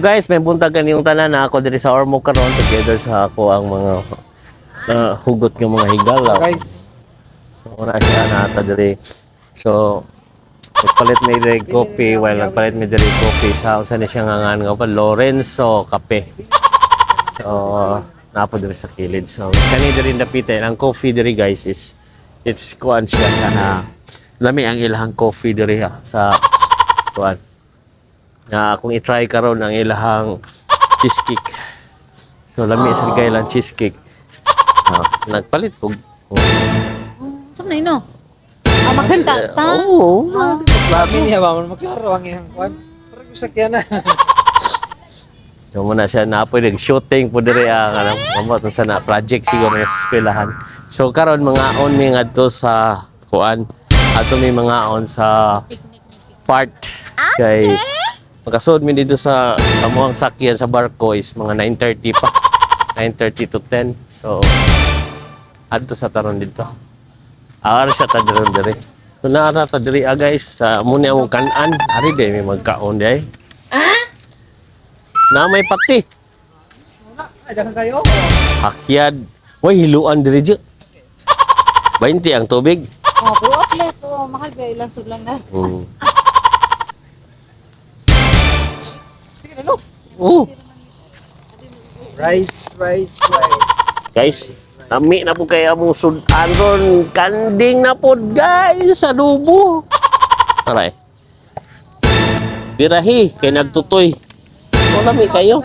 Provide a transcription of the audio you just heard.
So guys, may buntag kaniyong tanan na ako diri sa Ormo karon together sa ako ang mga hugot ng mga higala. Guys, So ora siya nata diri. So nagpalit may diri coffee while nagpalit may diri coffee sa usa ni siya nga pa Lorenzo Cafe. So napo diri sa kilid. So kani diri napitay ang coffee diri guys is it's kuan siya na lami ang ilahang coffee diri sa kuan. Na kung i-try karon ang ilahang cheesecake. So lami sa kailang cheesecake. Nagpalit ko. Saan na yun, no? Magkanta ta? Oo. sabi niya ba mo maklaro ang iyang kwan. Pero kusakyan na. So muna siya na po nag-shooting po diri ang ano sa na project siguro sa eskwelahan. So karon mga on mi ngadto sa kuan ato mi mga on sa part kay makasud mi dito sa amuang sakyan sa barko is mga 9:30 pa. 9:30 to 10. So adto sa taron dito. Ara siya ta diri. So naara ta diri guys sa muna ang kanan ari day may magkaon day. Na may pati. Ay, dagan kayo. Hakyad. Way, hiluan diri dyan. 20 ang tubig. Oh, buot le to. Mahal ba ilang sudlan na? Sige na, look. Oh. Rice. Guys, nami na po kaya mong sudan ron. Kanding na po guys sa dubo. Aray. Birahi, kay nagtutoy. Wala mi kayo.